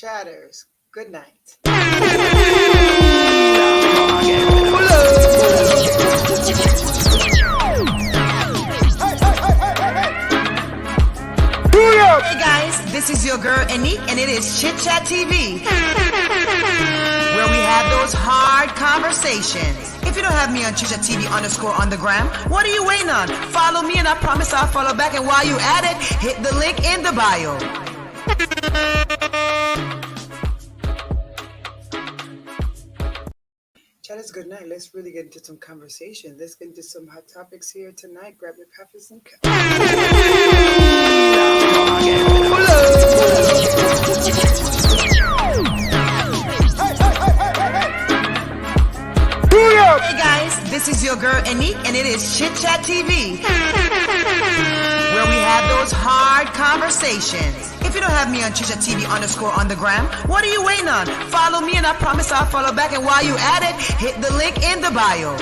Chatters, good night. Hey guys, this is your girl Anique, and it is Chit Chat TV, where we have those hard conversations. If you don't have me on Chit Chat TV _ on the gram, what are you waiting on? Follow me, and I promise I'll follow back. And while you at it, hit the link in the bio. Chatters, good night. Let's really get into some conversation. Let's get into some hot topics here tonight. Grab your coffees and cups. Hey guys, this is your girl Anique, and it is Chit Chat TV, where we have those hard conversations. If you don't have me on Chit Chat TV _ on the gram, what are you waiting on? Follow me, and I promise I'll follow back. And while you at it, hit the link in the bio.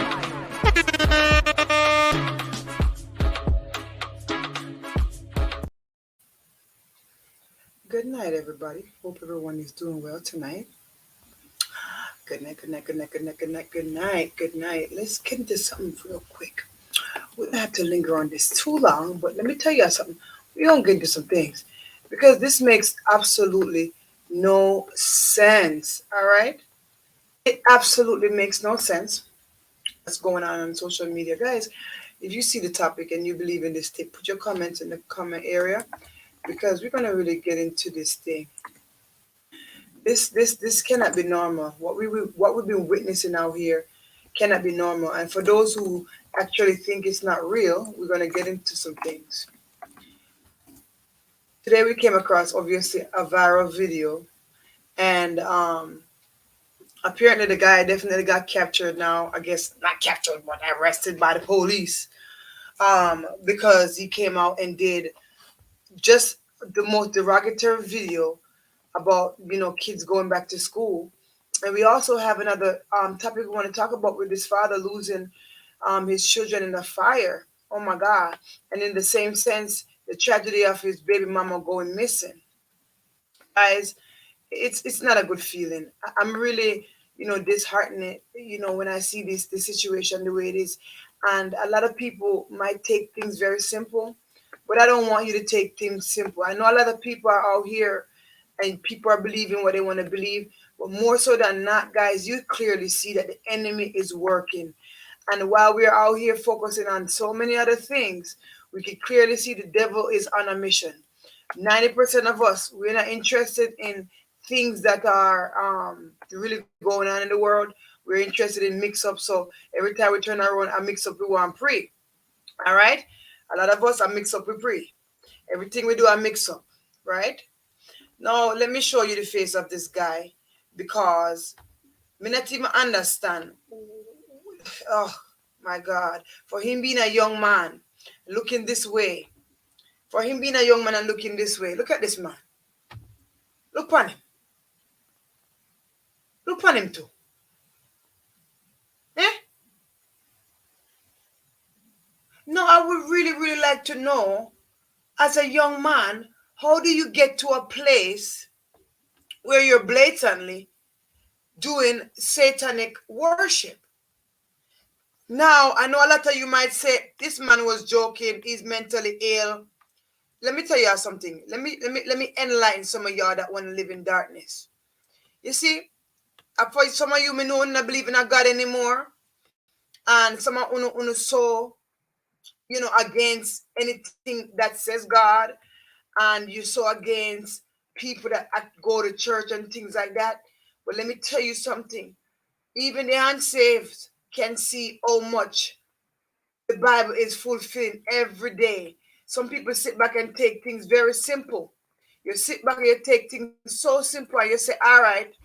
Good night, everybody. Hope everyone is doing well tonight. Good night, good night, good night, good night, good night, good night, good night. Let's get into something real quick. We don't have to linger on this too long, but let me tell you something. We're going to get into some things because this makes absolutely no sense, all right? It absolutely makes no sense what's going on social media. Guys, if you see the topic and you believe in this tip, put your comments in the comment area because we're going to really get into this thing. This cannot be normal. What we've been witnessing out here cannot be normal. And for those who actually think it's not real, we're going to get into some things. Today we came across, obviously, a viral video. And apparently the guy definitely got captured now. I guess not captured, but arrested by the police. Because he came out and did just the most derogatory video about, kids going back to school. And we also have another topic we want to talk about with this father losing his children in a fire. Oh my God. And in the same sense, the tragedy of his baby mama going missing. Guys, it's not a good feeling. I'm really, disheartened, when I see this situation the way it is. And a lot of people might take things very simple, but I don't want you to take things simple. I know a lot of people are out here and people are believing what they want to believe. But more so than not, guys, you clearly see that the enemy is working. And while we're out here focusing on so many other things, we can clearly see the devil is on a mission. 90% of us, we're not interested in things that are really going on in the world. We're interested in mix-up. So every time we turn around a mix-up, we want pre. All right? A lot of us are mix-up with pre. Everything we do are mix-up, right? Now, let me show you the face of this guy because me not even understand. Oh, my God. For him being a young man, looking this way. For him being a young man and looking this way. Look at this man. Look on him. Look on him too. Eh? No, I would really, really like to know, as a young man, how do you get to a place where you're blatantly doing satanic worship? Now, I know a lot of you might say, this man was joking, he's mentally ill. Let me tell you something. Let me enlighten some of y'all that want to live in darkness. You see, for some of you may know not believe in a God anymore. And some of you so, against anything that says God. And you so against people that go to church and things like that. But let me tell you something. Even the unsaved can see how much the Bible is fulfilling every day. Some people sit back and take things very simple. You sit back and you take things so simple and you say, all right,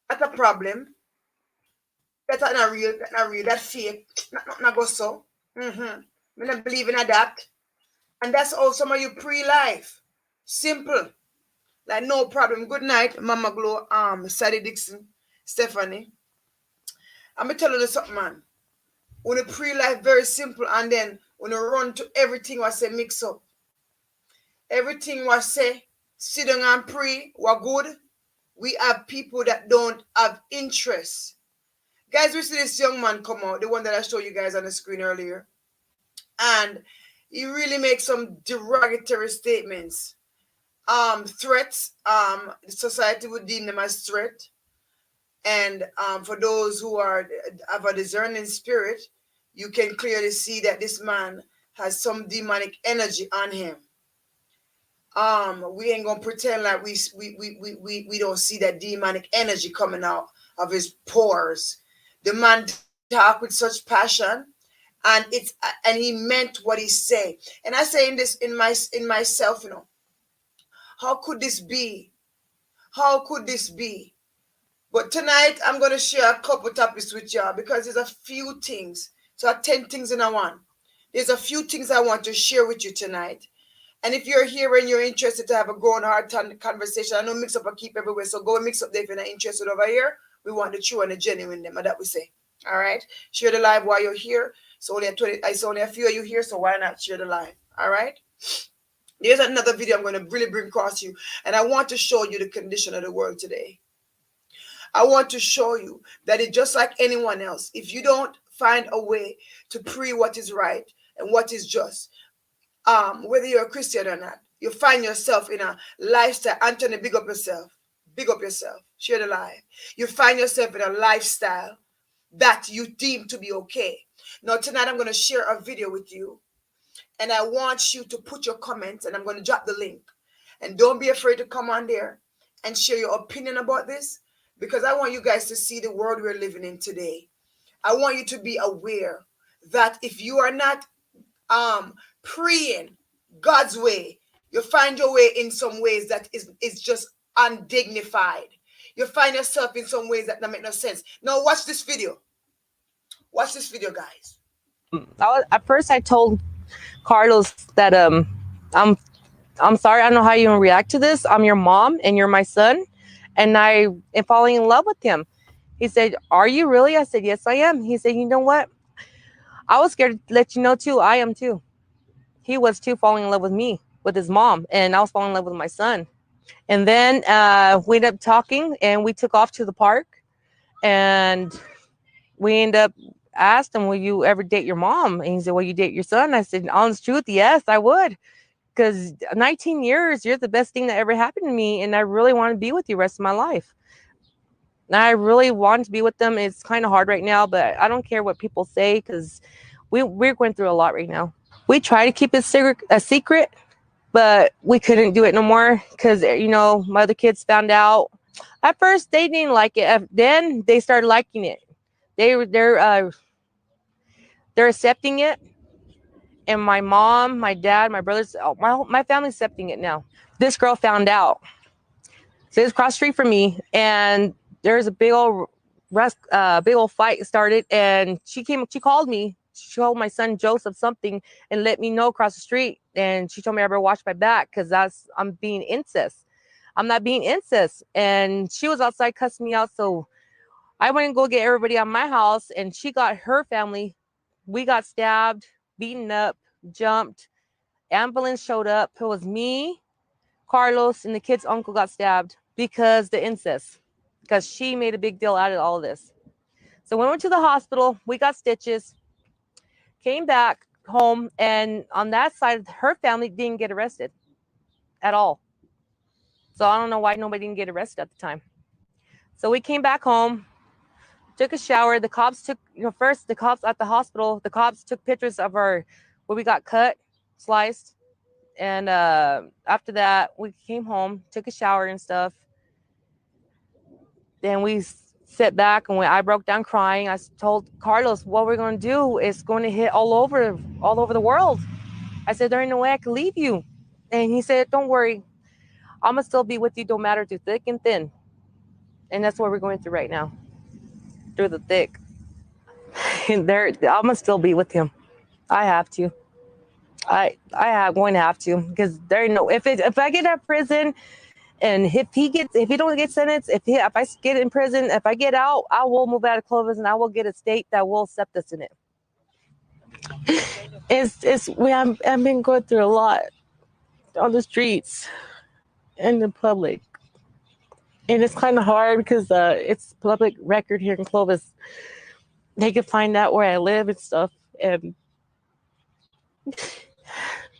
that's a problem. That's not real, that's fake. Not go so. I don't believe in that. And that's all some of you pre-life. Simple. Like, no problem. Good night, Mama Glow, Sadie Dixon, Stephanie. I'm going to tell you something, man. When you pre-life, very simple, and then when you run to everything was say mix up. Everything was say sit down and pray, we're good. We have people that don't have interest. Guys, we see this young man come out, the one that I showed you guys on the screen earlier, and he really makes some derogatory statements, threats. The society would deem them as threat, and for those who are have a discerning spirit, you can clearly see that this man has some demonic energy on him. We ain't gonna pretend like we don't see that demonic energy coming out of his pores. The man talked with such passion, and he meant what he say. And I say in myself, how could this be? How could this be? But tonight I'm gonna share a couple topics with y'all because there's a few things. So 10 things in a one. There's a few things I want to share with you tonight. And if you're here and you're interested to have a grown heart conversation, I know mix up and keep everywhere. So go and mix up there if you're not interested over here. We want the true and the genuine them, and that we say. All right. Share the live while you're here. So only 20, I saw only a few of you here, so why not share the live? All right. There's another video I'm going to really bring across you, and I want to show you the condition of the world today. I want to show you that it's just like anyone else. If you don't find a way to pray what is right and what is just, whether you're a Christian or not, you find yourself in a lifestyle. Anthony, big up yourself. Big up yourself. Share the live. You find yourself in a lifestyle that you deem to be okay. Now, tonight I'm going to share a video with you, and I want you to put your comments, and I'm going to drop the link. And don't be afraid to come on there and share your opinion about this, because I want you guys to see the world we're living in today. I want you to be aware that if you are not praying God's way, you find your way in some ways that is just undignified. You find yourself in some ways that don't make no sense. Now watch this video. Watch this video, guys. At first I told Carlos that I'm sorry, I don't know how you even react to this. I'm your mom and you're my son, and I am falling in love with him. He said, "Are you really?" I said, "Yes, I am." He said, "You know what? I was scared to let you know too. I am too." He was too, falling in love with me, with his mom, and I was falling in love with my son. And then we ended up talking, and we took off to the park, and we ended up asked him, "Will you ever date your mom?" And he said, "Will you date your son?" I said, "Honest truth, yes, I would. Because 19 years, you're the best thing that ever happened to me, and I really want to be with you the rest of my life." And I really want to be with them. It's kind of hard right now, but I don't care what people say, because we're going through a lot right now. We try to keep it a secret, but we couldn't do it no more because, my other kids found out. At first, they didn't like it. Then they started liking it. They're accepting it, and my mom, my dad, my brothers, my family's accepting it now. This girl found out. So it's across the street from me, and there's a big old fight started, and she called me. She called my son Joseph something and let me know across the street, and she told me I better watch my back because I'm being incest. I'm not being incest, and she was outside cussing me out. So I went and go get everybody out of my house, and she got her family. We got stabbed, beaten up, jumped. Ambulance showed up. It was me, Carlos, and the kid's uncle got stabbed because the incest, because she made a big deal out of all of this. So we went to the hospital. We got stitches, came back home, and on that side, her family didn't get arrested at all. So I don't know why nobody didn't get arrested at the time. So we came back home, took a shower. The cops took, first the cops at the hospital, the cops took pictures of where we got cut, sliced. And after that, we came home, took a shower and stuff. Then we sat back, and when I broke down crying, I told Carlos, what we're going to do is going to hit all over the world. I said, there ain't no way I can leave you. And he said, don't worry, I'm going to still be with you, don't matter through thick and thin. And that's what we're going through right now, through the thick. And I'm going to still be with him. I have to. I am going to have to, because there ain't no, if I get out of prison, and if he don't get sentenced, if I get in prison, if I get out, I will move out of Clovis, and I will get a state that will accept us in it. I've been going through a lot on the streets. in the public. And it's kind of hard because it's public record here in Clovis. They can find out where I live and stuff. And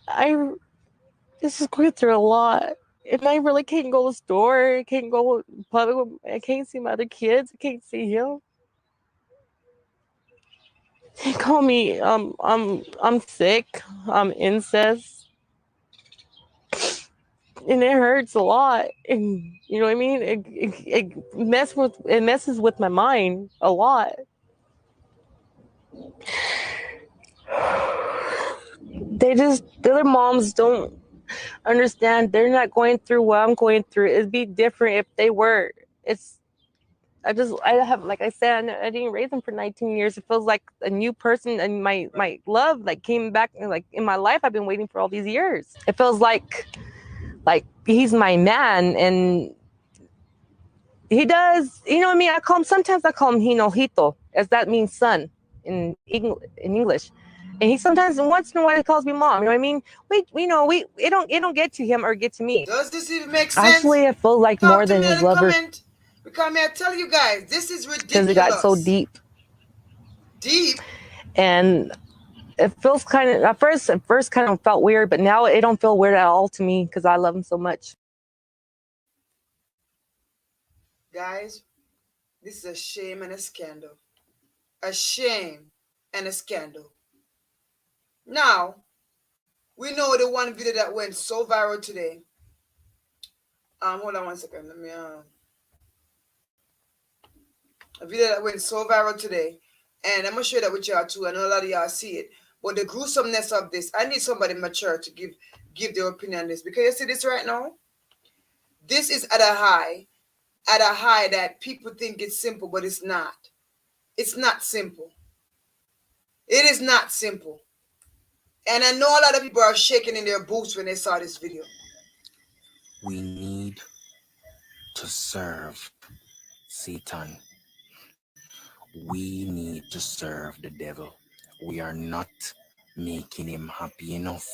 I this is going through a lot. And I really can't go to the store. I can't go public. I can't see my other kids. I can't see him. They call me I'm sick. I'm incest, and it hurts a lot. And you know what I mean. It messes with my mind a lot. The other moms don't understand. They're not going through what I'm going through. It'd be different if they were. It's I have, like I said, I didn't raise him for 19 years. It feels like a new person, and my love like came back like in my life. I've been waiting for all these years. It feels like he's my man, and he does. You know what I mean? Sometimes I call him Hinojito, as that means son in English. And he sometimes, once in a while, he calls me mom. You know what I mean? We it don't get to him or get to me. Does this even make sense? Actually, I feel like Talk more to than me in his the lover comment. Because may I tell you guys, this is because it got so ridiculous. deep. Deep. And it feels kind of at first kind of felt weird, but now it don't feel weird at all to me because I love him so much. Guys, this is a shame and a scandal. A shame and a scandal. Now, we know the one video that went so viral today. Hold on one second. Let me a video that went so viral today. And I'm gonna share that with y'all too. I know a lot of y'all see it. But the gruesomeness of this, I need somebody mature to give their opinion on this. Because you see this right now? This is at a high that people think it's simple, but it's not. It's not simple. It is not simple. And I know a lot of people are shaking in their boots when they saw this video. We need to serve Satan. We need to serve the devil. We are not making him happy enough.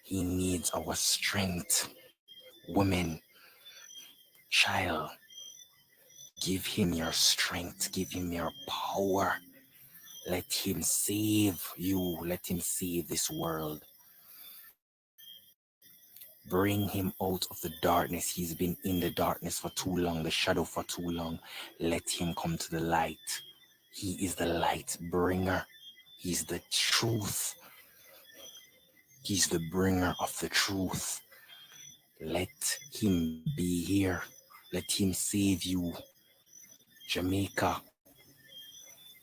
He needs our strength. Women, child, give him your strength, give him your power. Let him save you. Let him save this world. Bring him out of the darkness. He's been in the darkness for too long, the shadow for too long. Let him come to the light. He is the light bringer. He's the truth. He's the bringer of the truth. Let him be here. Let him save you. Jamaica,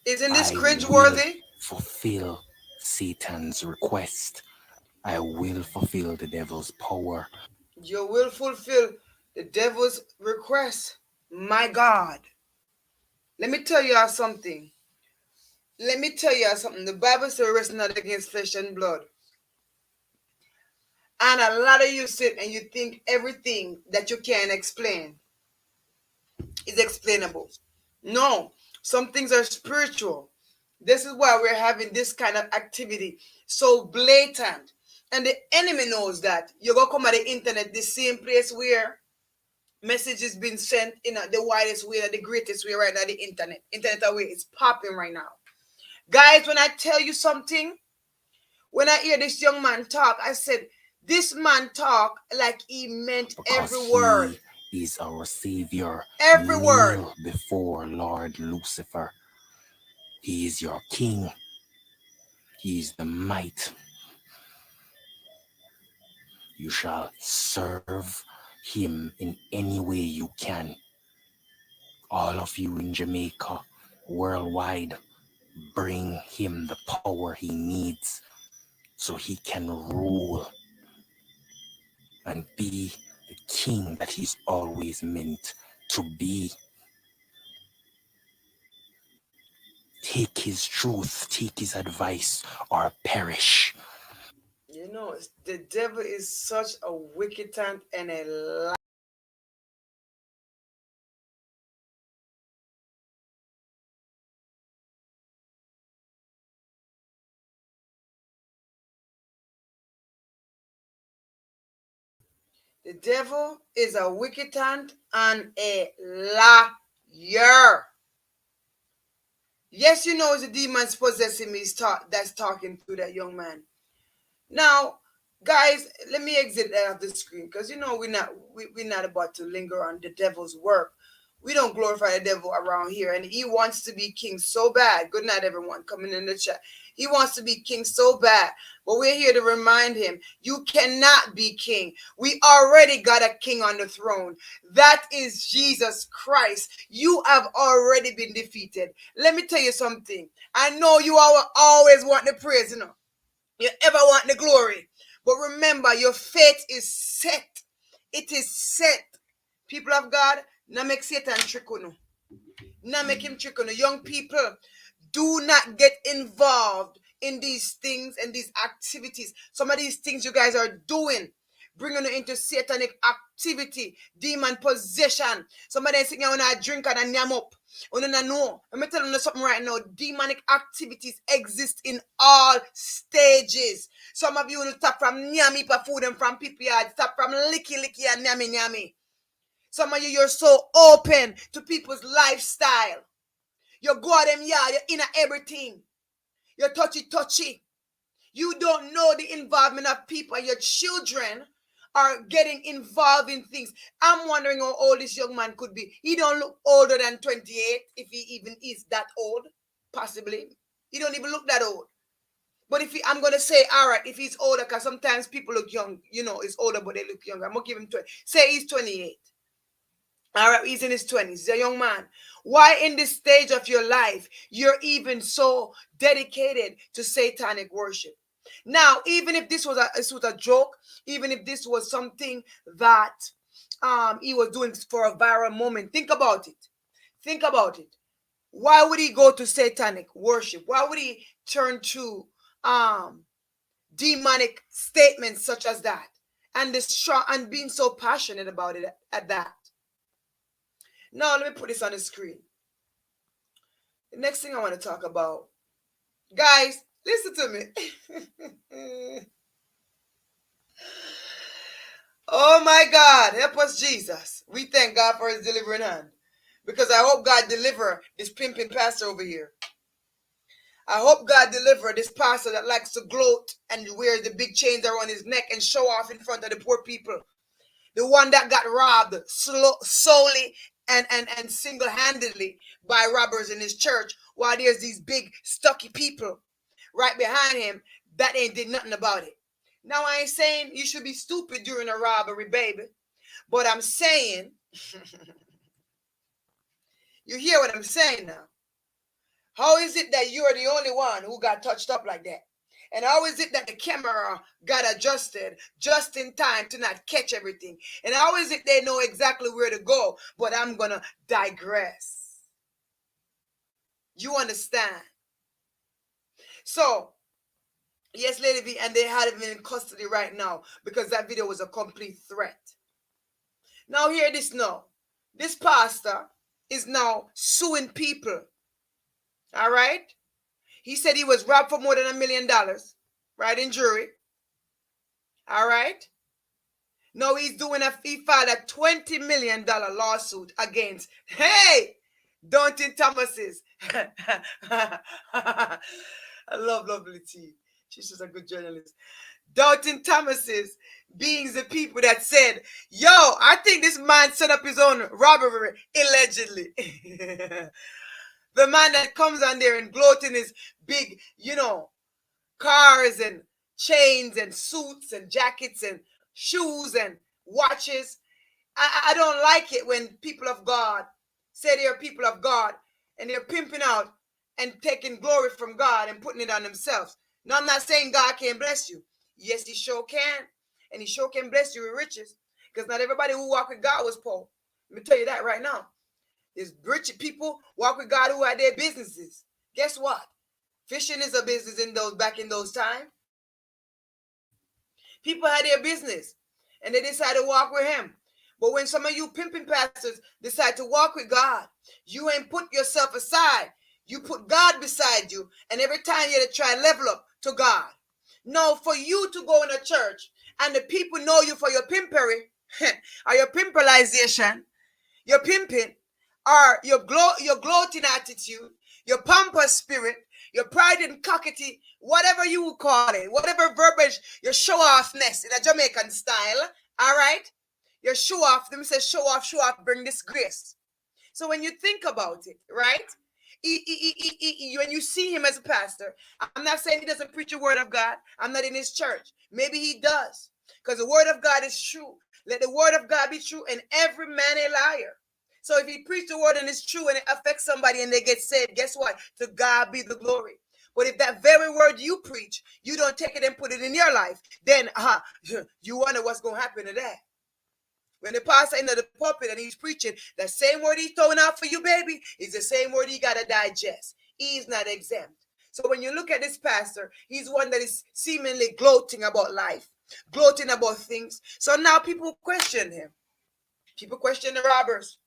Isn't this I will cringeworthy? fulfill Satan's request. I will fulfill the devil's power. You will fulfill the devil's request. My God. Let me tell you something. Let me tell you something. The Bible says wrestle not against flesh and blood. And a lot of you sit and you think everything that you can explain is explainable. No, some things are spiritual. This is why we're having this kind of activity so blatant. And the enemy knows that. You go come at the internet, the same place where messages been sent in the widest way, the greatest way right now, the internet. Internet away is popping right now. Guys, when I tell you something, when I hear this young man talk, I said, this man talk like he meant Because every word. he is our Savior. Every word. Kneel before Lord Lucifer. He is your King. He is the might. You shall serve him in any way you can. All of you in Jamaica, worldwide, bring him the power he needs so he can rule and be the king that he's always meant to be. Take his truth, take his advice, or perish. You know, the devil is such a wicked and a lie. The devil is a wicked hand and a liar. Yes, you know it's the demons possessing me that's talking through that young man. Now, guys, let me exit out of the screen because you know we're not about to linger on the devil's work. We don't glorify the devil around here, and he wants to be king so bad. Good night, everyone coming in the chat. He wants to be king so bad, but we're here to remind him you cannot be king. We already got a king on the throne. That is Jesus Christ. You have already been defeated. Let me tell you something. I know you always want the praise, you know. You ever want the glory. But remember, your fate is set. It is set. People of God, now make Satan trick you. Now make him trick you. Young people, do not get involved in these things and these activities. Some of these things you guys are doing, bringing you into satanic activity, demon possession. Somebody is sitting here when I drink and I yam up. You don't know. Let me tell you something right now. Demonic activities exist in all stages. Some of you will stop from nyami for food and from people yard. Stop from licky and nyami. Some of you, you're so open to people's lifestyle. You go at them yard, you're in everything. You're touchy. You don't know the involvement of people. Your children are getting involved in things. I'm wondering how old this young man could be. He don't look older than 28, if he even is that old, possibly. He don't even look that old. But I'm going to say, all right, if he's older, because sometimes people look young, you know, it's older, but they look younger. I'm going to give him 20. Say he's 28. All right, he's in his 20s. He's a young man. Why in this stage of your life, you're even so dedicated to satanic worship? Now, even if this was a joke, even if this was something that he was doing for a viral moment, think about it. Think about it. Why would he go to satanic worship? Why would he turn to demonic statements such as that and being so passionate about it at that? Now, let me put this on the screen. The next thing I want to talk about, guys, listen to me. Oh my God, help us, Jesus. We thank God for his delivering hand. Because I hope God deliver this pimping pastor over here. I hope God deliver this pastor that likes to gloat and wears the big chains around his neck and show off in front of the poor people. The one that got robbed solely and single-handedly by robbers in his church, while there's these big stocky people right behind him that ain't did nothing about it. Now, I ain't saying you should be stupid during a robbery, baby, but I'm saying, you hear what I'm saying now? How is it that you're the only one who got touched up like that? And how is it that the camera got adjusted just in time to not catch everything? And how is it they know exactly where to go? But I'm going to digress. You understand? So, yes, Lady V, and they had him in custody right now because that video was a complete threat. Now, hear this now. This pastor is now suing people. All right? He said he was robbed for more than $1 million, right, in jury. All right? Now he filed a $20 million lawsuit against, hey, Daunting Thomas's. I love Lovely T. She's just a good journalist. Daunting Thomas's being the people that said, yo, I think this man set up his own robbery, allegedly. The man that comes on there and gloating his big, cars and chains and suits and jackets and shoes and watches. I don't like it when people of God say they're people of God and they're pimping out and taking glory from God and putting it on themselves. Now, I'm not saying God can't bless you. Yes, he sure can. And he sure can bless you with riches. Because not everybody who walked with God was poor. Let me tell you that right now. There's rich people walk with God who had their businesses. Guess what? Fishing is a business back in those times. People had their business and they decided to walk with him. But when some of you pimping pastors decide to walk with God, you ain't put yourself aside. You put God beside you. And every time you try to level up to God. No, for you to go in a church and the people know you for your pimpery, or your pimpalization, your pimping, or your gloating attitude, your pompous spirit, your pride and cockety, whatever you would call it, whatever verbiage, your show offness in a Jamaican style, all right? Your show off, them say show off, bring this grace. So when you think about it, right? When you see him as a pastor, I'm not saying he doesn't preach the word of God. I'm not in his church. Maybe he does. Because the word of God is true. Let the word of God be true and every man a liar. So if he preach the word and it's true and it affects somebody and they get saved, guess what? To God be the glory. But if that very word you preach, you don't take it and put it in your life, then you wonder what's going to happen to that. When the pastor into the pulpit and he's preaching, that same word he's throwing out for you, baby, is the same word he got to digest. He's not exempt. So when you look at this pastor, he's one that is seemingly gloating about life, gloating about things. So now people question him. People question the robbers,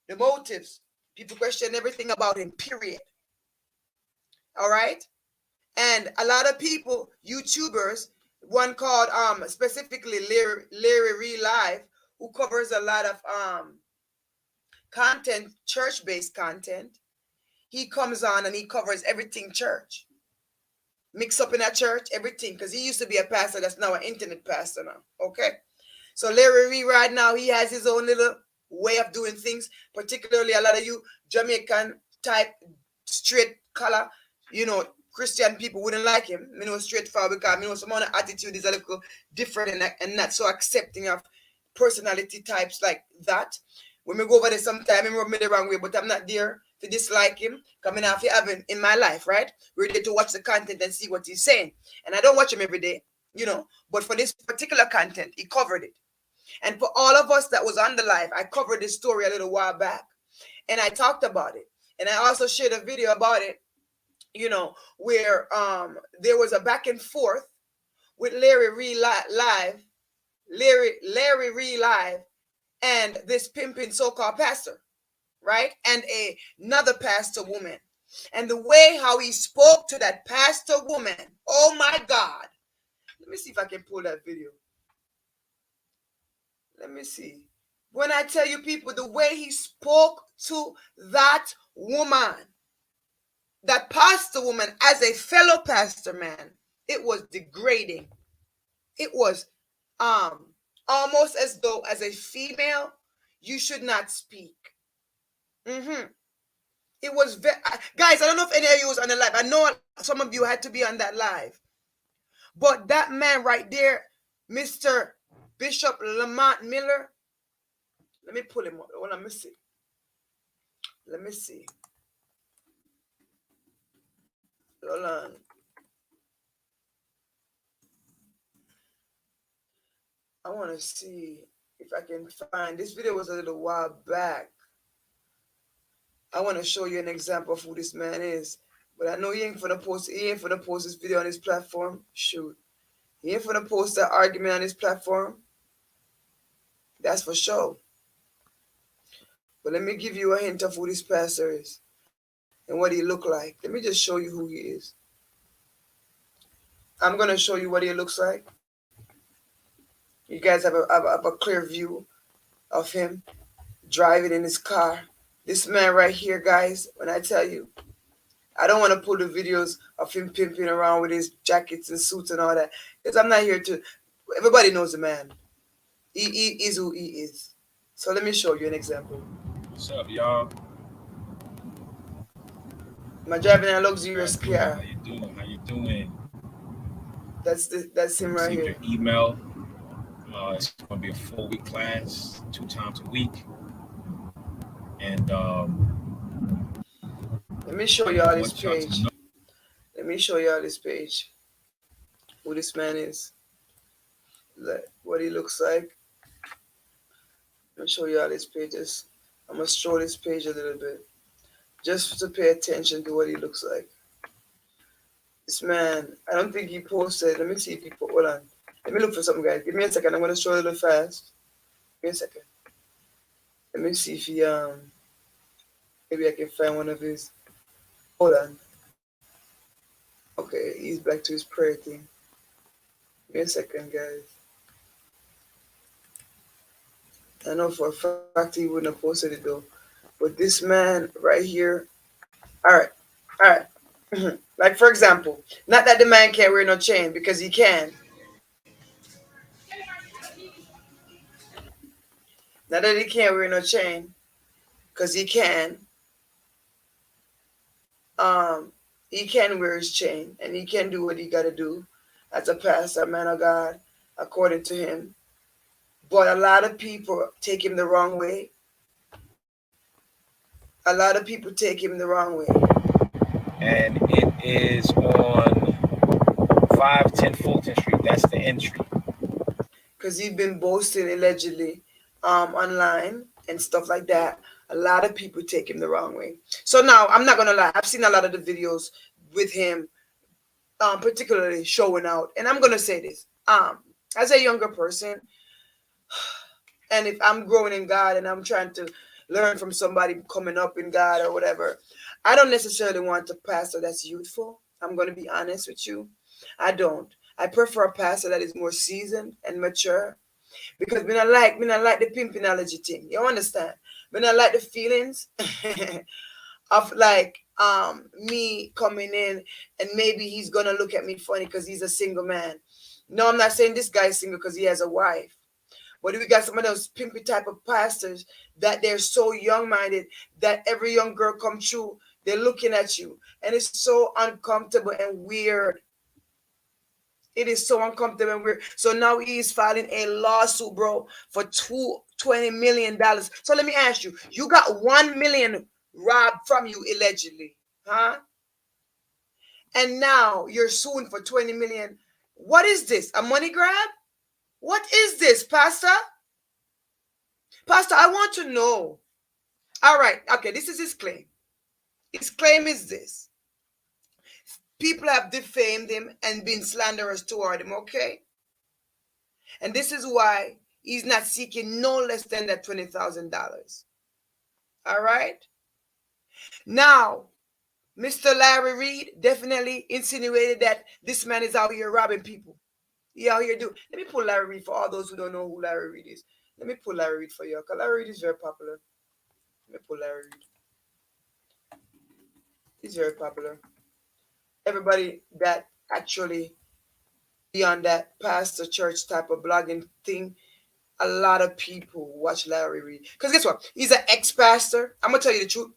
the motives. People question everything about him, period. All right? And a lot of people, YouTubers, one called specifically Larry Real Live, who covers a lot of content, church-based content. He comes on and he covers everything church. Mix up in a church, everything, because he used to be a pastor that's now an internet pastor now. Okay? So Larry Reed right now, he has his own little way of doing things, particularly a lot of you Jamaican type, straight color, Christian people wouldn't like him. Straightforward because some of the attitude is a little different and not so accepting of personality types like that. When we go over there sometime, he rub me the wrong way, but I'm not there to dislike him. Coming off having in my life, right? We're there to watch the content and see what he's saying. And I don't watch him every day, but for this particular content, he covered it. And for all of us that was on the live, I covered this story a little while back. And I talked about it. And I also shared a video about it, where there was a back and forth with Larry Reed Live, Larry Reed Live, and this pimping so-called pastor, right? And another pastor woman. And the way how he spoke to that pastor woman, oh my God. Let me see if I can pull that video. Let me see. When I tell you people, the way he spoke to that woman, that pastor woman, as a fellow pastor man, it was degrading. It was almost as though as a female, you should not speak. It was guys, I don't know if any of you was on the live. I know some of you had to be on that live. But that man right there, Mr. Bishop Lamont Miller, let me pull him up. Well, let me see. Hold on. I want to see if I can find this video. Was a little while back. I want to show you an example of who this man is. But I know he ain't finna post this video on his platform. Shoot. He ain't finna post that argument on his platform. That's for sure. But let me give you a hint of who this pastor is and what he look like. Let me just show you who he is. I'm going to show you what he looks like. You guys have a clear view of him driving in his car. This man right here, guys, when I tell you, I don't want to pull the videos of him pimping around with his jackets and suits and all that, because I'm not here to. Everybody knows the man. He is who he is. So let me show you an example. What's up, y'all? I'm driving a luxurious car. How you doing? That's him right here. Your email. It's going to be a 4-week class, 2 times a week. And let me show y'all this page. Let me show y'all this page. Who this man is. What he looks like. Let me show y'all this page. I'm going to stroll this page a little bit. Just to pay attention to what he looks like. This man, I don't think he posted. Let me see if he put. Hold on. Let me look for something, guys. Give me a second. I'm going to show a little fast. Give me a second. Let me see if he, maybe I can find one of his. Hold on. Okay, he's back to his prayer thing. Give me a second, guys. I know for a fact he wouldn't have posted it though. But this man right here, all right, all right. Like for example, not that the man can't wear no chain because he can. Not that he can't wear no chain because he can. Um, he can wear his chain and he can do what he got to do as a pastor, man of God, according to him. But a lot of people take him the wrong way. A lot of people take him the wrong way And it is on 510 Fulton Street. That's the entry. because he's been boasting allegedly online and stuff like that. A lot of people take him the wrong way. So now I'm not gonna lie. I've seen a lot of the videos with him, particularly showing out. And I'm gonna say this: as a younger person, and if I'm growing in God and I'm trying to learn from somebody coming up in God or whatever, I don't necessarily want a pastor that's youthful. I'm going to be honest with you. I don't. I prefer a pastor that is more seasoned and mature because me not like the pimpology thing. You understand? Me not like the feelings of like me coming in and maybe he's gonna look at me funny because he's a single man. No, I'm not saying this guy's single because he has a wife. But we got some of those pimpy type of pastors that they're so young minded that every young girl come through, they're looking at you. And it's so uncomfortable and weird. It is so uncomfortable and weird. So now he is filing a lawsuit, bro, for $20 million. So let me ask you, you got 1 million robbed from you allegedly, huh? And now you're suing for 20 million. What is this? A money grab? What is this, Pastor? Pastor, I want to know. All right, okay, this is his claim. His claim is this. People have defamed him and been slanderous toward him, okay? And this is why he's not seeking no less than that $20,000. All right? Now, Mr. Larry Reed definitely insinuated that this man is out here robbing people. He out here do. Let me pull Larry Reed for all those who don't know who Larry Reed is. Let me pull Larry Reed for you, because Larry Reed is very popular. Let me pull Larry Reed. He's very popular. Everybody that actually be on that pastor church type of blogging thing, a lot of people watch Larry Reed. Because guess what? He's an ex-pastor. I'm going to tell you the truth.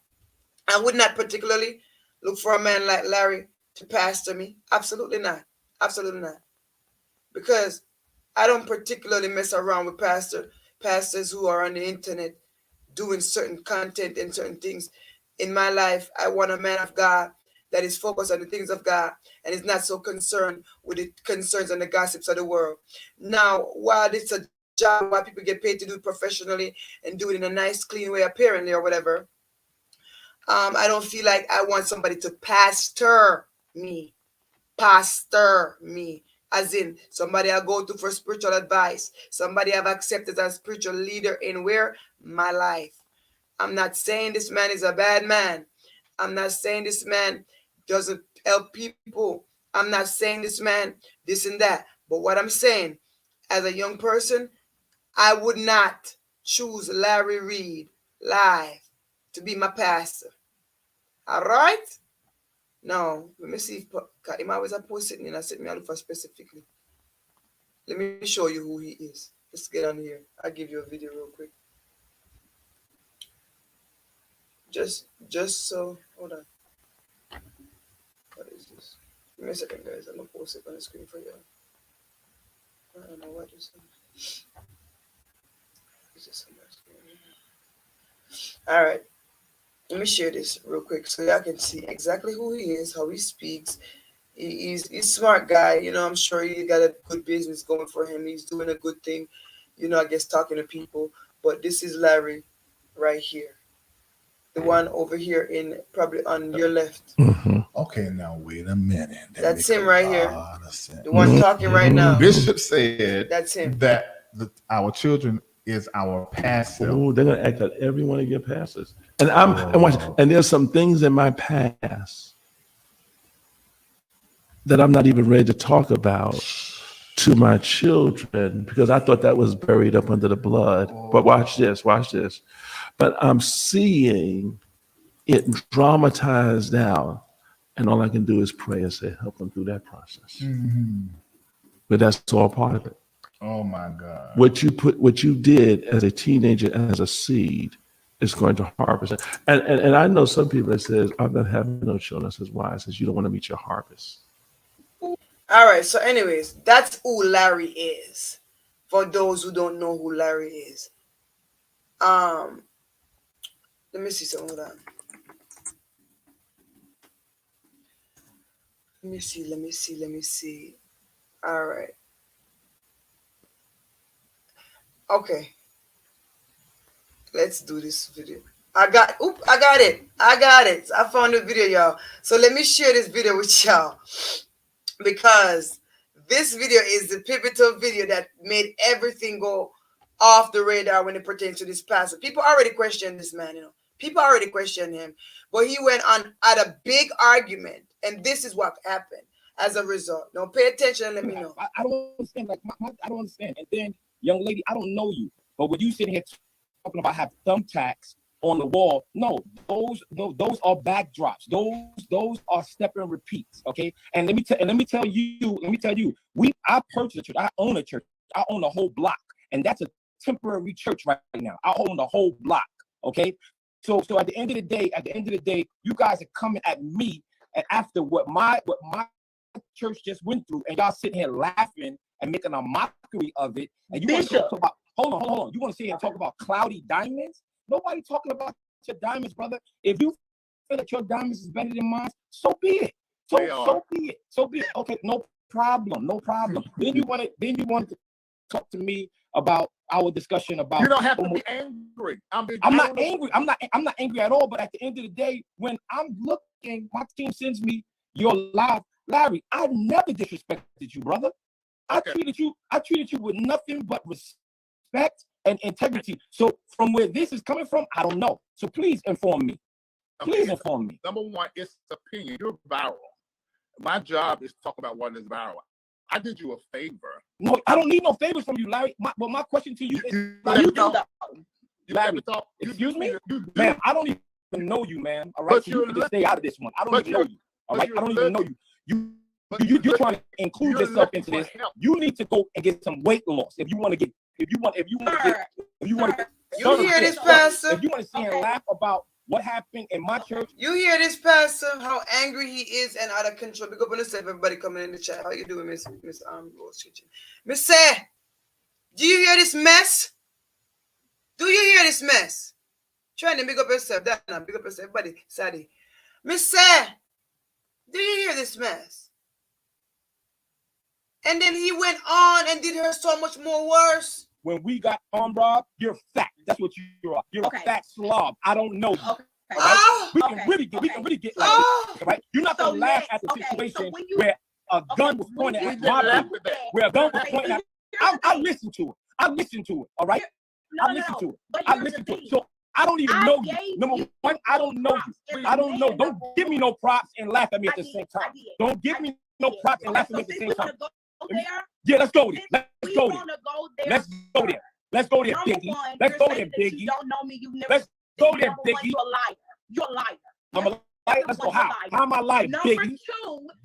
I would not particularly look for a man like Larry to pastor me. Absolutely not. Absolutely not. Because I don't particularly mess around with pastors who are on the internet doing certain content and certain things. In my life, I want a man of God that is focused on the things of God and is not so concerned with the concerns and the gossips of the world. Now, while it's a job, why people get paid to do it professionally and do it in a nice, clean way, apparently, or whatever, I don't feel like I want somebody to pastor me. Pastor me. As in, somebody I go to for spiritual advice. Somebody I've accepted as spiritual leader in where? My life. I'm not saying this man is a bad man. I'm not saying this man doesn't help people. I'm not saying this man this and that. But what I'm saying, as a young person, I would not choose Larry Reed live to be my pastor. All right? Now, let me see if him always a post sitting and I sit me and look for specifically. Let me show you who he is. Let's get on here. I'll give you a video real quick. Just so, hold on. What is this? Give me a second, guys. I'm gonna post it on the screen for you. I don't know what this is. Is this on my screen? All right. Let me share this real quick so y'all can see exactly who he is, how he speaks. He's a smart guy. You know, I'm sure he got a good business going for him. He's doing a good thing, you know, I guess talking to people. But this is Larry right here. The one over here in probably on your left. Mm-hmm. Okay, now wait a minute. That's him right here. The one talking right now. Bishop said that's him. That our children is our pastor. Oh, they're gonna act like every one of your pastors. And and there's some things in my past that I'm not even ready to talk about to my children because I thought that was buried up under the blood. But watch this. But I'm seeing it dramatized out, and all I can do is pray and say, help them through that process. But that's all part of it. Oh my God. What you did as a teenager, as a seed, is going to harvest it. And I know some people that says, I'm not having no children. I says, why? I says, you don't want to meet your harvest. All right. So, anyways, that's who Larry is. For those who don't know who Larry is, let me see something. Hold on. Let me see. All right. Okay. Let's do this video. I got it. I found the video, y'all. So let me share this video with y'all because this video is the pivotal video that made everything go off the radar when it pertains to this pastor. People already questioned this man, People already questioned him, but he went on at a big argument, and this is what happened as a result. Now, pay attention and let me know. I don't understand. I don't understand. And then, young lady, I don't know you, but when you sitting here talking about have thumbtacks on the wall, no, those are backdrops. Those are step and repeats. Okay, and let me tell you, I purchased a church. I own a church. I own a whole block, and that's a temporary church right now. I own the whole block. Okay. So at the end of the day, you guys are coming at me, and after what my church just went through, and y'all sitting here laughing and making a mockery of it, and you want to talk about hold on, you want to sit here and talk about cloudy diamonds? Nobody talking about your diamonds, brother. If you feel that your diamonds is better than mine, so be it. So be it. Okay, no problem. Then you want to talk to me about our discussion about. You don't have to be angry. I'm not angry. I'm not angry at all. But at the end of the day, when I'm looking, my team sends me your live, Larry. I never disrespected you, brother. Okay. I treated you with nothing but respect and integrity. So from where this is coming from, I don't know. So please inform me. Inform me. Number one, it's opinion. You're viral. My job is to talk about what is viral. I did you a favor. No, I don't need no favors from you, Larry. But my question to you is, Larry, excuse me? Man, I don't even know you, man. All right, so you can just stay out of this one. I don't even know you. All right, I don't even know you. You're trying to include yourself into this. You need to go and get some weight loss if you want to get. If you want to get. You hear this, Pastor? If you want to see and laugh about what happened in my church. You hear this, Pastor? How angry he is and out of control. Big up on yourself, everybody coming in the chat. How you doing, Miss Rose Kitchen? Miss Say, do you hear this mess? Do you hear this mess? Trying to big up yourself. Big up yourself, everybody. Sadie. Miss Say, do you hear this mess? And then he went on and did her so much more worse. When we got armed, Rob, you're fat. That's what you are. You're a fat slob. I don't know you. Okay. Right? We can really get like this, right? You're not gonna laugh at the situation where a gun was pointed at my people. Where a gun was pointed at. I listened to it. All right. I listened to it. So I don't even know you. Number one, I don't know you. I don't know. Don't give me no props and laugh at me at the same time. Don't give me no props and laugh at me at the same time. Yeah, let's go there. Let's go there, Biggie. Let's go there, Biggie. You don't know me. You never. Let's go there, Biggie. You're a liar. I'm a liar. Let's go. How am I lying, Biggie?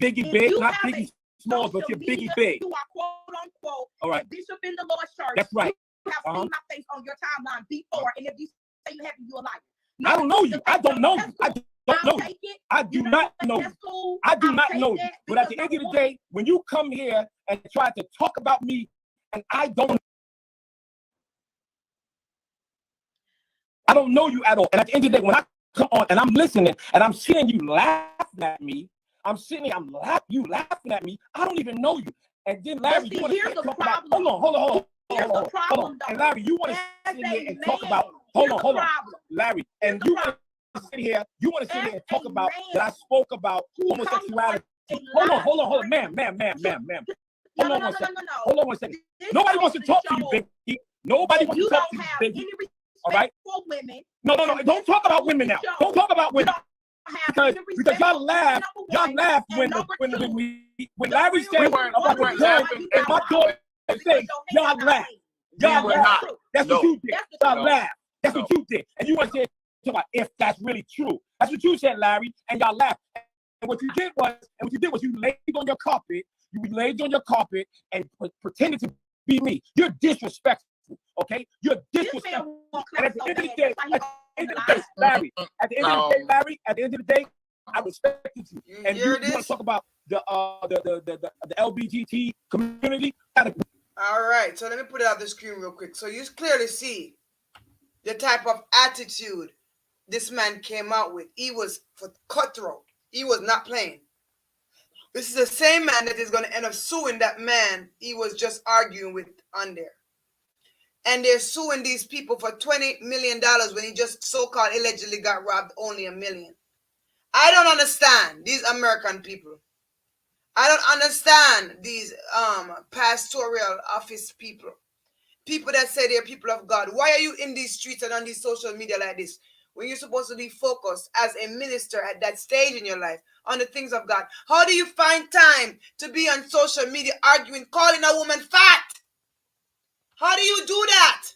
Biggie big, not Biggie small, but you're Biggie big. You are quote unquote all right. Bishop in the Lord's church. That's right. You have seen my face on your timeline before, and if you say you haven't, you're a liar. I don't know you. I don't know you. I do not know you. I do not know you. But at the end of the day, when you come here and try to talk about me, and I don't know you at all. And at the end of the day, when I come on and I'm listening and I'm seeing you laughing at me, you laughing at me. I don't even know you. And then Larry, you want to talk about? Hold on. And Larry, you want to sit here and talk about? Hold on, Larry. And you want to sit here and talk about that I spoke about homosexuality. Hold on, ma'am. Hold on one second. Nobody wants to talk to you, Biggie. Nobody wants to talk to you, Biggie. All right? Women. No. Don't talk about women now. Don't talk about women. Because y'all laugh when Larry said about the gun and my daughter say y'all laugh. Y'all laugh. That's what you did. Y'all laugh. That's what you did. And you want to say about if that's really true. That's what you said, Larry, and y'all laughed. And what you did was you laid on your carpet. You laid on your carpet and pretended to be me. You're disrespectful. Okay? You're disrespectful. And at the end of the day, Larry, at the end of the day, I respect you. And you want to talk about the LGBT community? All right, so let me put it on the screen real quick. So you clearly see the type of attitude this man came out with. He was for cutthroat. He was not playing. This is the same man that is going to end up suing that man he was just arguing with on there. And they're suing these people for $20 million when he just so-called allegedly got robbed only $1 million. I don't understand these American people. I don't understand these pastoral office people. People that say they're people of God. Why are you in these streets and on these social media like this when you're supposed to be focused as a minister at that stage in your life on the things of God? How do you find time to be on social media arguing, calling a woman fat? How do you do that?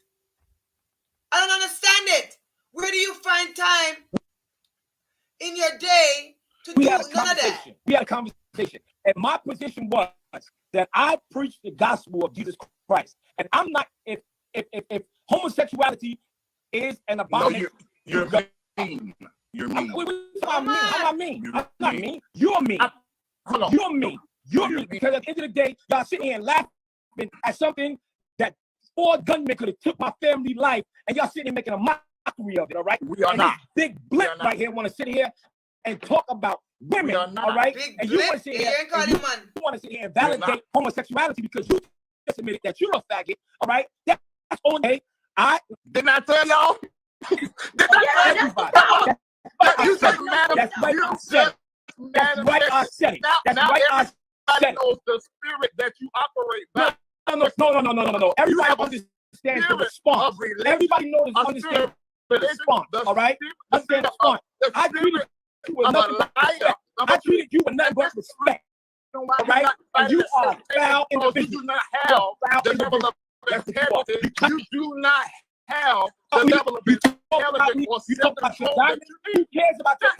I don't understand it. Where do you find time in your day to do none of that? We had a conversation. And my position was that I preach the gospel of Jesus Christ. And I'm not, if homosexuality is an abomination. No, you're mean. You're mean. I'm not mean. I'm not mean. You're mean. You're mean. You're mean. Because at the end of the day, y'all sitting here and laughing at something that 4 gunmen could have took my family life, and y'all sitting here making a mockery of it, all right? We are not. This big blip right here want to sit here and talk about women, all right? Big and you want to sit here and validate homosexuality because you just admitted that you're a faggot, all right? That's on day. I did not tell y'all. That's right. I said it. Everybody knows the spirit that you operate by. No. Everybody understands the response. Everybody knows understands the response. All right? Understand the response. I treated you with nothing but respect. I treated you with nothing but respect. All right? And you are a foul individual. You do not have the level of integrity. You do not have the level of intelligence or self-control. Who cares about your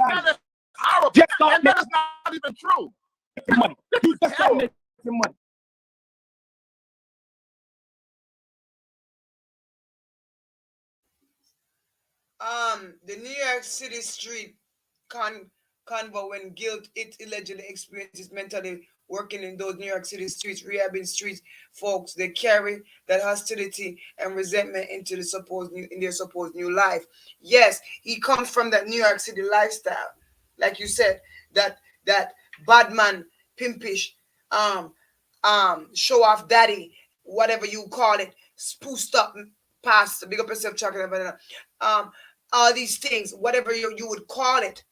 that is not even true. Money. You just don't make your money. The New York City street convo when guilt it allegedly experiences mentally working in those New York City streets, rehabbing streets, folks, they carry that hostility and resentment into their supposed new life. Yes, he comes from that New York City lifestyle, like you said, that bad man, pimpish, show off daddy, whatever you call it, spruced up pastor, big up yourself, chocolate, all these things, whatever you would call it.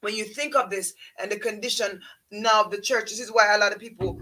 When you think of this and the condition now of the church, this is why a lot of people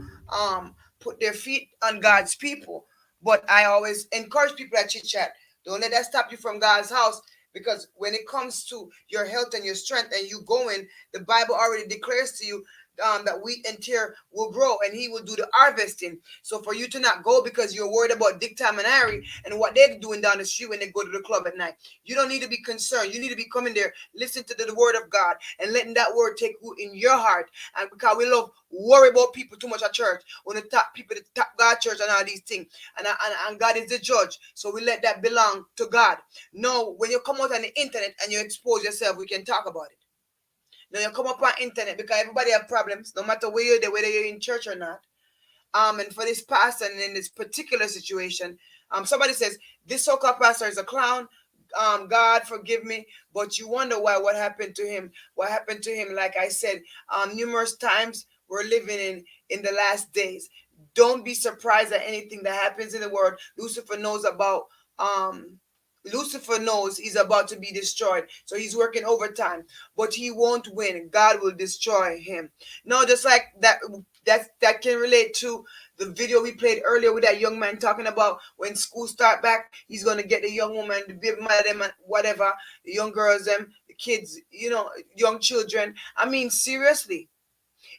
put their feet on God's people. But I always encourage people at Chit Chat, don't let that stop you from God's house, because when it comes to your health and your strength and you going, the Bible already declares to you that wheat and tear will grow and he will do the harvesting. So for you to not go because you're worried about Dick, Tom, and Harry and what they're doing down the street when they go to the club at night, you don't need to be concerned. You need to be coming there, listen to the word of God and letting that word take root in your heart. And because we love worry about people too much at church, when the top people, the top God church and all these things, and God is the judge, so we let that belong to God. No, when you come out on the internet and you expose yourself, we can talk about it. Now you come up on internet because everybody have problems, no matter where you're there, whether you're in church or not. And for this pastor and in this particular situation, somebody says this so-called pastor is a clown. God forgive me, but you wonder why. What happened to him? What happened to him? Like I said, numerous times, we're living in the last days. Don't be surprised at anything that happens in the world. Lucifer knows he's about to be destroyed. So he's working overtime, but he won't win. God will destroy him. No, just like that can relate to the video we played earlier with that young man talking about when school start back, he's going to get the young woman, the baby mother them, and whatever, the young girls them, kids, young children. I mean, seriously,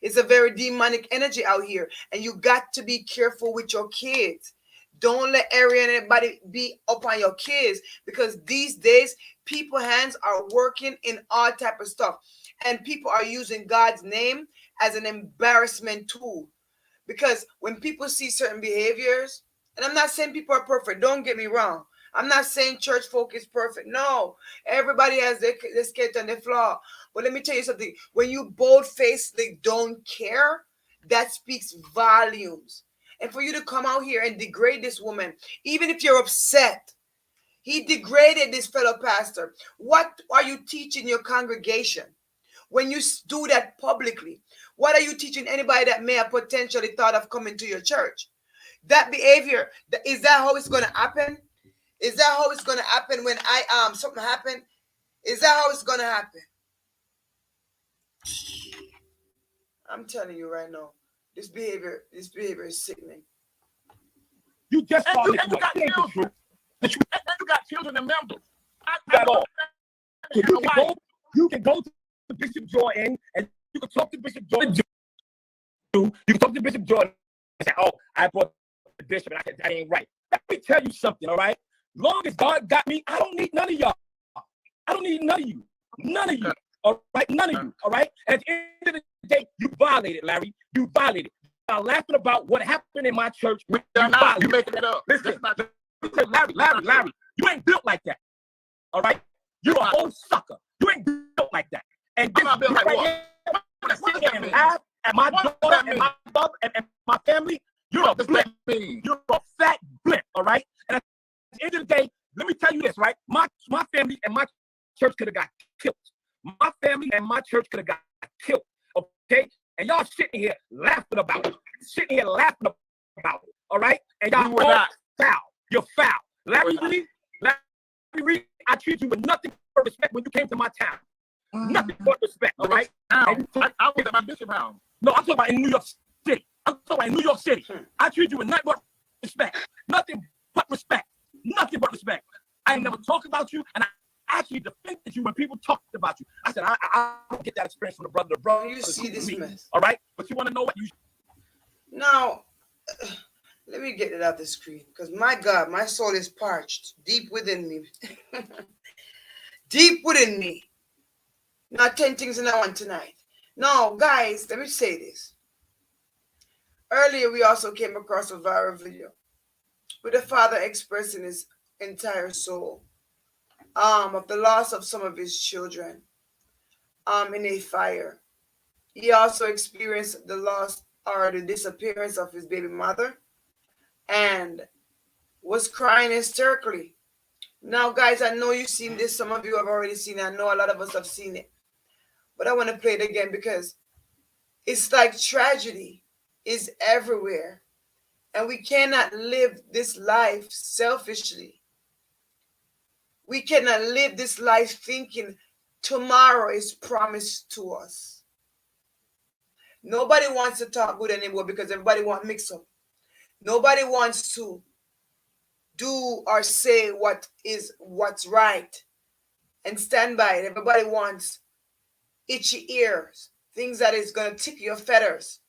it's a very demonic energy out here, and you got to be careful with your kids. Don't let anybody be up on your kids, because these days people hands are working in all type of stuff, and people are using God's name as an embarrassment tool. Because when people see certain behaviors, and I'm not saying people are perfect, don't get me wrong. I'm not saying church folk is perfect. No, everybody has their skate and their flaw. But let me tell you something. When you bold-facedly don't care, that speaks volumes. And for you to come out here and degrade this woman, even if you're upset, he degraded this fellow pastor. What are you teaching your congregation when you do that publicly? What are you teaching anybody that may have potentially thought of coming to your church? That behavior, is that how it's going to happen? Is that how it's going to happen when something happen? Is that how it's going to happen? I'm telling you right now, this behavior is sickening. You just And saw you, this. and you got children. And you got children and members. Got all. So Why? you can go to Bishop Jordan and you can talk to Bishop Jordan. You can talk to Bishop Jordan and say, "Oh, I brought the bishop and I said that ain't right." Let me tell you something, all right? Long as God got me, I don't need none of y'all. I don't need none of you. None of you. All right? None of you. All right? At the end of the day, you violated, Larry. You violated. You're laughing about what happened in my church. You making it up. Listen, Larry, you ain't built like that. All right? You're a whole sucker. You ain't built like that. And I'm not built like what? Sit here and laugh at my daughter and my mother and my family. You're a blimp. You're a fat blimp, all right? And at the end of the day, let me tell you this, right? My family and my church could have got killed. My family and my church could have got killed, okay? And y'all sitting here laughing about it. Sitting here laughing about it, all right? And y'all all foul. You're foul. Larry Reed, I treat you with nothing but respect when you came to my town. Nothing but respect, all right? I was at my bishop house. No, I'm talking about in New York City. I'm talking about in New York City. I treat you with nothing but respect. Nothing but respect. Nothing but respect. I ain't never talked about you, and I actually defended you when people talked about you. I said, I don't get that experience from the brother to brother. You see this mess. All right? But you want to know what you... Now, let me get it out the screen, because my God, my soul is parched deep within me. Deep within me. Not 10 things in I want tonight. No, guys, let me say this. Earlier, we also came across a viral video with a father expressing his entire soul of the loss of some of his children in a fire. He also experienced the loss or the disappearance of his baby mother and was crying hysterically. Now, guys, I know you've seen this. Some of you have already seen it. I know a lot of us have seen it. But I want to play it again because it's like tragedy is everywhere. And we cannot live this life selfishly. We cannot live this life thinking tomorrow is promised to us. Nobody wants to talk good anymore because everybody wants mix up. Nobody wants to do or say what's right and stand by it. Everybody wants itchy ears, things that is going to tickle your feathers.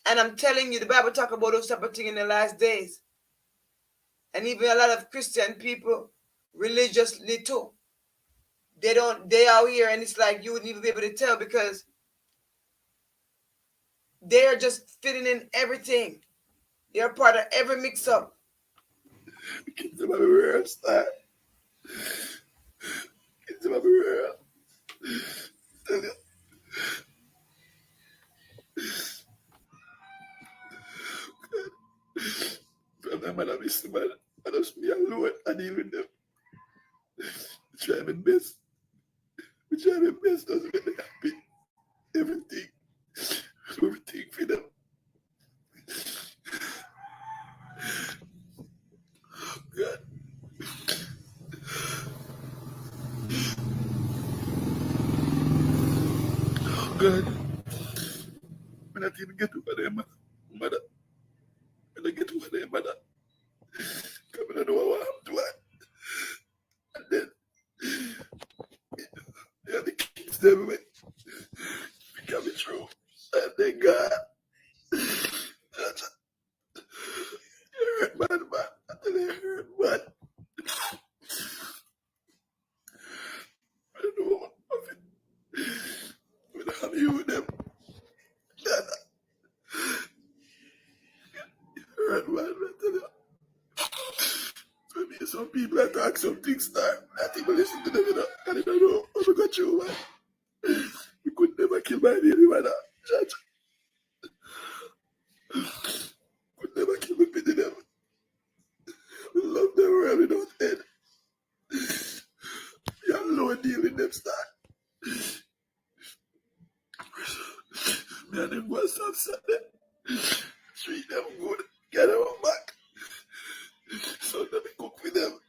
And I'm telling you, the Bible talk about those type of things in the last days. And even a lot of Christian people, religiously too. They out here and it's like you wouldn't even be able to tell because they're just fitting in everything. They're part of every mix up. Me alone, I deal with them. Try my best. Try my best doesn't make me happy. Everything for them. God. God. When I didn't get over there, mother. When I get over there, mother. Come on, I know what I'm doing. And then step away. Coming through. And thank God. It hurt, man. I tell you, it hurt, man. I don't know what I have you with them. That hurt, man. I tell you. Maybe some people attack some things there. I think we listen to them, you know. And I don't know what we got through, man. We could never kill my baby, man. Judge. Could never kill me, pity them. We love them well without head. We have no deal with them, star. Me and them go and stop Sunday. Treat them good. Get them back. So let me cook with them.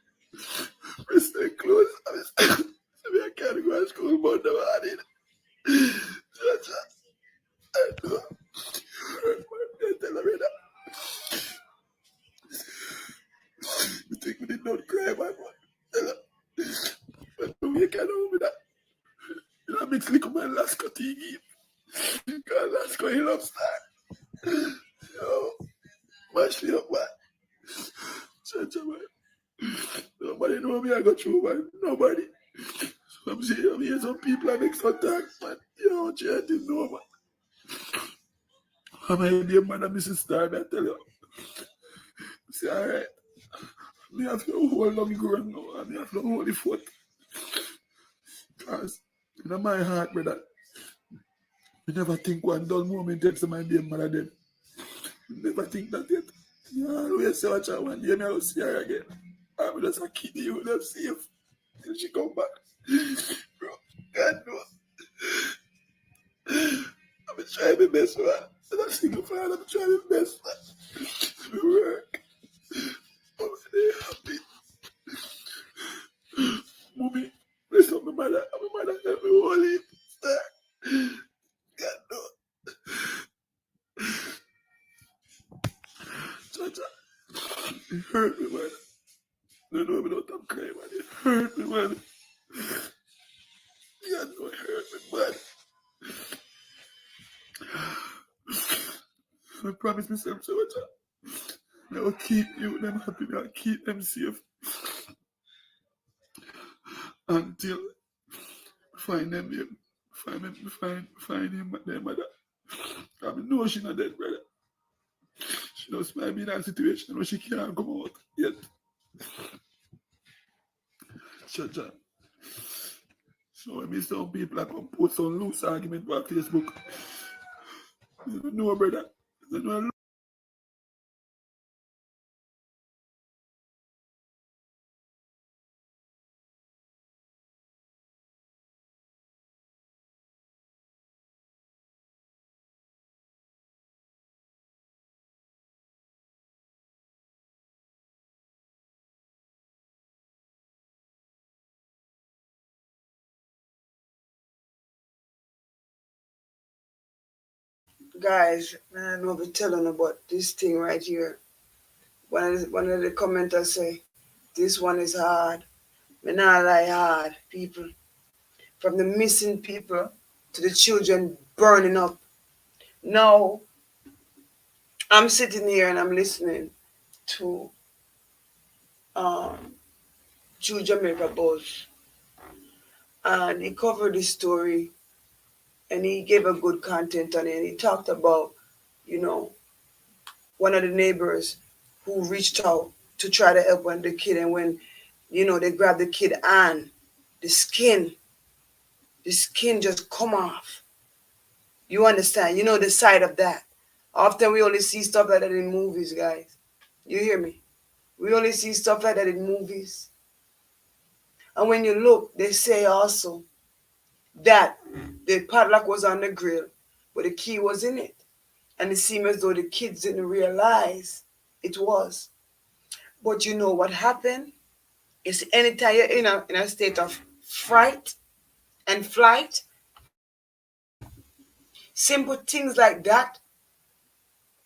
Press their clothes. So me I can't go to school, but never had it. Judge. I know. I tell her that. You think we did not cry, man? Tell her. But no, you can't hold me that. You know, mix liquor man last cut he give. Because last cut he loves that. Yo, mash me up, man. Judge, man. Nobody know me I got through, man. Nobody. So I'm saying, I'm here some people I make some talk, man. Yo, Jay, didn't know, man. I'm a dear man, I'm Mrs. Star, I tell you. Say, all right. Me have to hold long ground now, and me have to hold the foot. Because, in my heart, brother, you never think one dull moment takes my dear mother dead. You never think that yet. You always say, watch out, one day I will see her again. I'm just a kid, you will have safe till she come back. Bro, God knows. I'm trying my best, man. I'm a single father, I'm trying my best, man. We work. I'm very happy. Mommy, bless up my mother. My mother help me holy. God knows. Chacha, it hurt me, man. No, no, without I'm crying, man. It hurt me, man. God know it hurt me, man. I promise myself so much. I will keep you them happy. I will keep them safe until find them. Find him, their mother. I know she's not dead, brother. She knows might be in a situation where she can't come out yet. Chacha. So when me some people come post some loose argument on Facebook, you don't know, brother. You don't know. Guys, I know be telling about this thing right here. One of the commenters say, this one is hard. Me not lie hard, people. From the missing people to the children burning up. Now, I'm sitting here and I'm listening to um, True Jamaica Buzz. And he covered the story and he gave a good content on it. And he talked about, you know, one of the neighbors who reached out to try to help the kid. And when, they grabbed the kid and the skin just come off. You understand? You know the side of that. Often we only see stuff like that in movies, guys. You hear me? We only see stuff like that in movies. And when you look, they say also that the padlock was on the grill, but the key was in it. And it seemed as though the kids didn't realize it was. But you know what happened? Is anytime you're in a state of fright and flight, simple things like that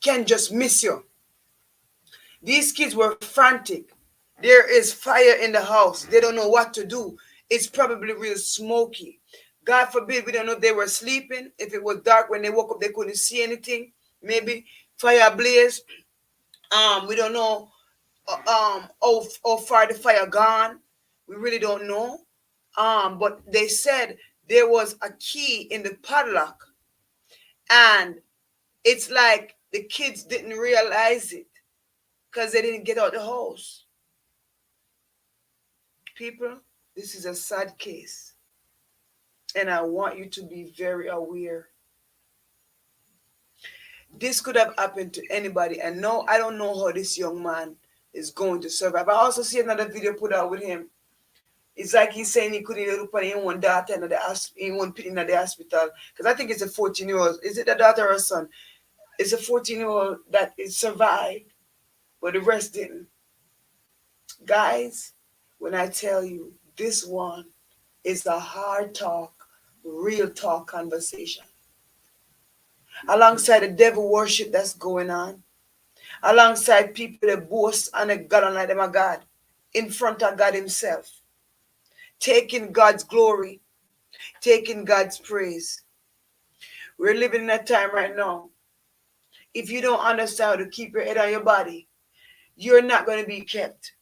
can just miss you. These kids were frantic. There is fire in the house. They don't know what to do. It's probably real smoky. God forbid, we don't know if they were sleeping. If it was dark when they woke up, they couldn't see anything. Maybe fire blaze. We don't know how far the fire gone. We really don't know. But they said there was a key in the padlock, and it's like the kids didn't realize it because they didn't get out the house. People, this is a sad case, and I want you to be very aware. This could have happened to anybody, and no, I don't know how this young man is going to survive. I also see another video put out with him. It's like he's saying he couldn't even look at one daughter in one pit in the hospital. Because I think it's a 14-year-old. Is it a daughter or a son? It's a 14-year-old that is survived, but the rest didn't. Guys, when I tell you this one is a hard talk, real talk conversation. Alongside the devil worship that's going on, alongside people that boast and a God and like them a God, in front of God Himself, taking God's glory, taking God's praise. We're living in a time right now. If you don't understand how to keep your head on your body, you're not going to be kept.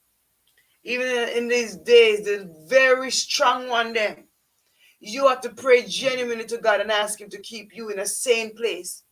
Even in these days, the very strong one, them, you have to pray genuinely to God and ask Him to keep you in a sane place.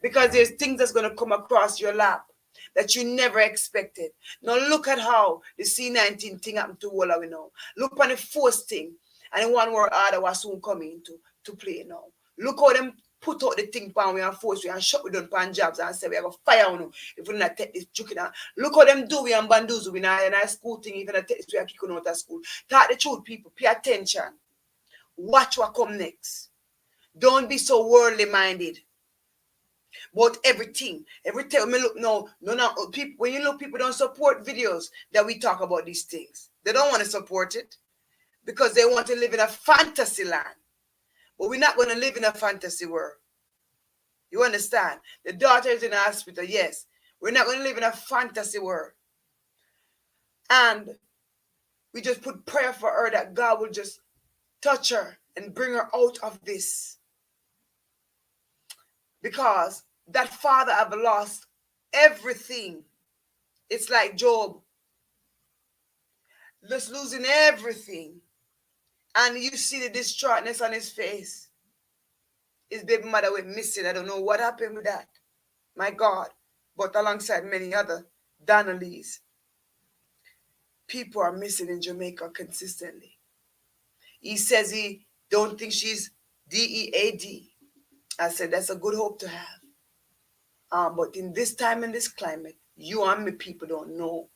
Because there's things that's going to come across your lap that you never expected. Now look at how the C-19 thing happened to all of we know. Look on the first thing, and the one word order was soon coming to play now. Look how them put out the thing pan we and force we and shut we down pan jobs and say we have a fire on you if we not take this joking out. Look how them do we and bandoos we now in a school thing even a text we are kicking out of school. Talk the truth, people. Pay attention. Watch what come next. Don't be so worldly minded. But everything me look no people when you look, people don't support videos that we talk about these things. They don't want to support it because they want to live in a fantasy land. But we're not going to live in a fantasy world. You understand? The daughter is in the hospital, yes. We're not going to live in a fantasy world. And we just put prayer for her that God will just touch her and bring her out of this. Because that father have lost everything. It's like Job, just losing everything. And you see the distraughtness on his face. His baby mother went missing. I don't know what happened with that. My God. But alongside many other Donnellys, people are missing in Jamaica consistently. He says he don't think she's DEAD. I said that's a good hope to have. But in this time and this climate, you and me people don't know.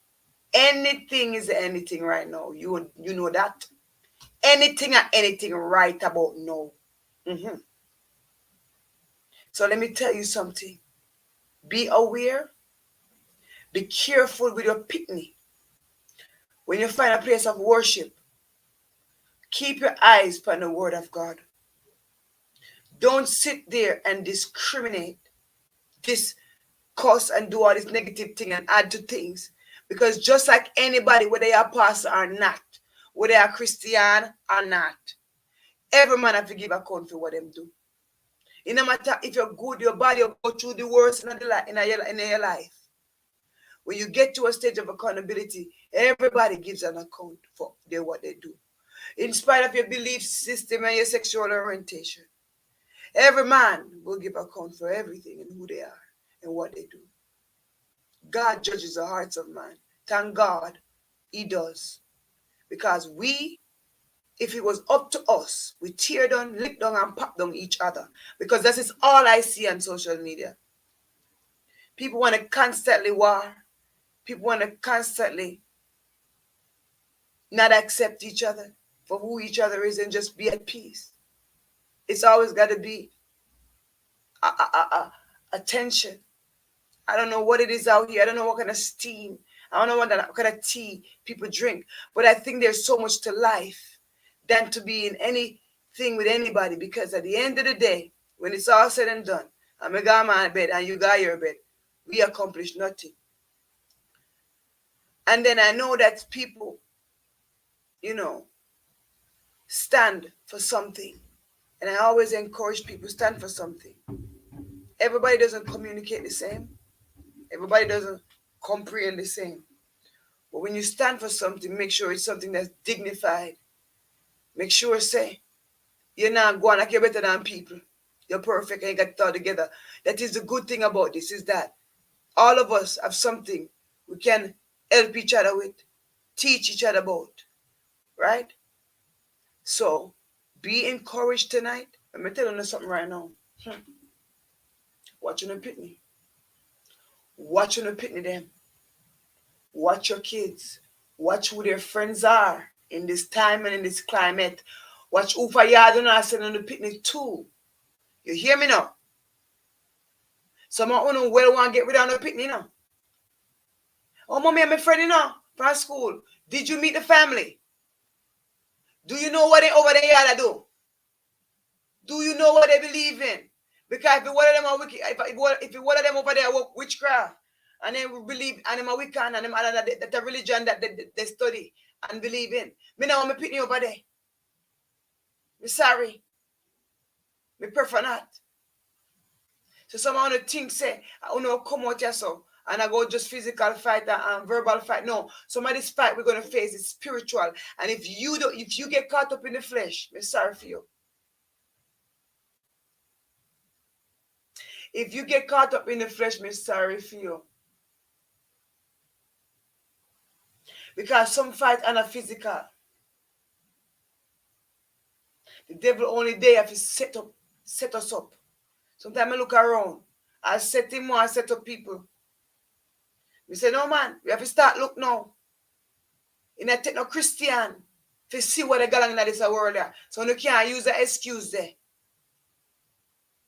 Anything is anything right now. You know that. Anything and anything right about now. So let me tell you something. Be aware. Be careful with your picnic. When you find a place of worship, keep your eyes on the word of God. Don't sit there and discriminate, discuss and do all this negative thing and add to things. Because just like anybody, whether you're a pastor or not, whether you're a Christian or not, every man have to give account for what them do. It no matter if you're good, your body will go through the worst in your life. When you get to a stage of accountability, everybody gives an account for what they do. In spite of your belief system and your sexual orientation, every man will give account for everything and who they are and what they do. God judges the hearts of man. Thank God He does. Because if it was up to us, we tear down, lick down, and pop down each other. Because this is all I see on social media. People want to constantly war. People want to constantly not accept each other for who each other is and just be at peace. It's always got to be a tension. I don't know what it is out here. I don't know what kind of steam. I don't know what kind of tea people drink. But I think there's so much to life than to be in anything with anybody. Because at the end of the day, when it's all said and done, I'm a got my bed and you got your bed, we accomplished nothing. And then I know that people, stand for something. And I always encourage people to stand for something. Everybody doesn't communicate the same. Everybody doesn't comprehend the same. But when you stand for something, make sure it's something that's dignified. Make sure, say, you're not going like you're better than people. You're perfect and you got it all together. That is the good thing about this, is that all of us have something we can help each other with, teach each other about, right? So be encouraged tonight. Let me tell you something right now. Watch your pitney. Watch your pitney them. Watch your kids. Watch who their friends are in this time and in this climate. Watch who for yard and I send on the pitney too. You hear me now? Some of you well want to get rid of the pitney now. Oh, mommy, I'm a friend, you know, from school. Did you meet the family? Do you know what they over there yard do? Do you know what they believe in? Because if one of them are wicked, if one of them over there work witchcraft, and they believe, and them are Wiccan, and them other that the religion that they study and believe in. Me now I'm pitney over there. Me sorry. Me prefer not. So some of the things say, I don't know come out here so, and I go just physical fight and verbal fight. No, some of this fight we're gonna face is spiritual. And if you get caught up in the flesh, me sorry for you. If you get caught up in the flesh, me sorry for you. Because some fight are not physical. The devil only there if he set us up. Sometimes I look around. I set him more, I set up people. We say, no man, we have to start look now. In a take no Christian to see what they got in this world there. So you can't use the excuse there.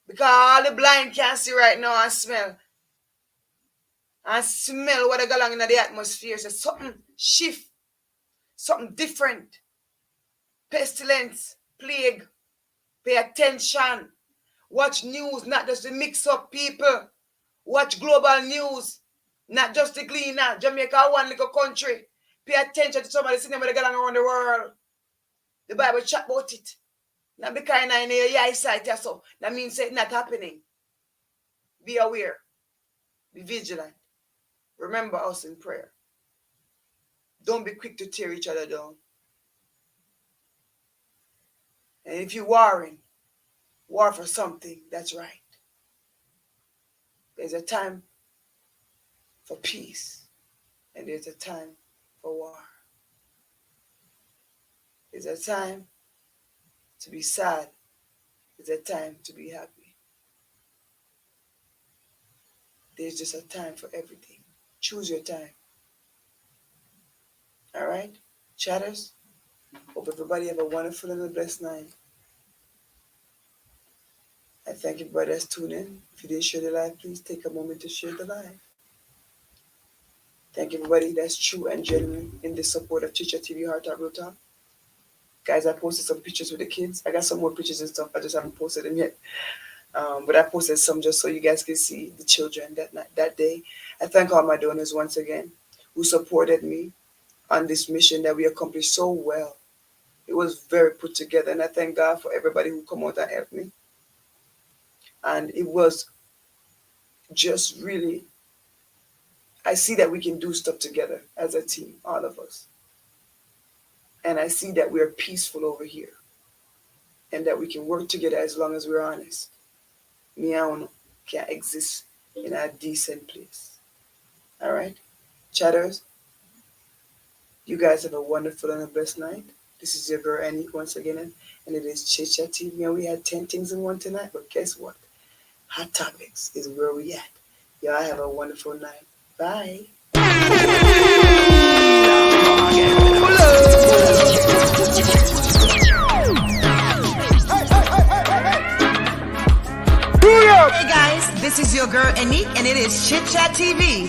Because all the blind can't see right now and smell. And smell what they got in the atmosphere. So something shift. Something different. Pestilence. Plague. Pay attention. Watch news, not just to mix up people. Watch global news, not just to clean up. Jamaica, one little country. Pay attention to somebody sitting where they get around the world. The Bible chat about it. Not be kind of in your eyesight, so that means it's not happening. Be aware. Be vigilant. Remember us in prayer. Don't be quick to tear each other down. And if you're warring, war for something that's right. There's a time for peace, and there's a time for war. There's a time to be sad. There's a time to be happy. There's just a time for everything. Choose your time. All right? Chatters? Hope everybody have a wonderful and a blessed night. I thank everybody that's tuned in. If you didn't share the live, please take a moment to share the live. Thank everybody that's true and genuine in the support of Chicha TV Heart Talk Real Talk. Guys, I posted some pictures with the kids. I got some more pictures and stuff. I just haven't posted them yet. But I posted some just so you guys can see the children that day. I thank all my donors once again who supported me on this mission that we accomplished so well. It was very put together, and I thank God for everybody who come out and helped me. And it was just really, I see that we can do stuff together as a team, all of us. And I see that we're peaceful over here and that we can work together as long as we're honest. Me and Uno can exist in a decent place. All right? Chatters, you guys have a wonderful and a blessed night. This is your girl Annie once again, and it is Chit Chat TV. And we had 10 things in one tonight, but guess what? Hot Topics is where we at. Y'all have a wonderful night. Bye. Hey guys, this is your girl Anique, and it is Chit Chat TV,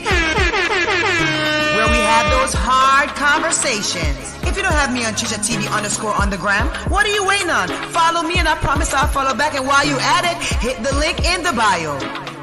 where we have those hard conversations. If you don't have me on Chit Chat TV _ on the gram, what are you waiting on? Follow me, and I promise I'll follow back. And while you at it, hit the link in the bio.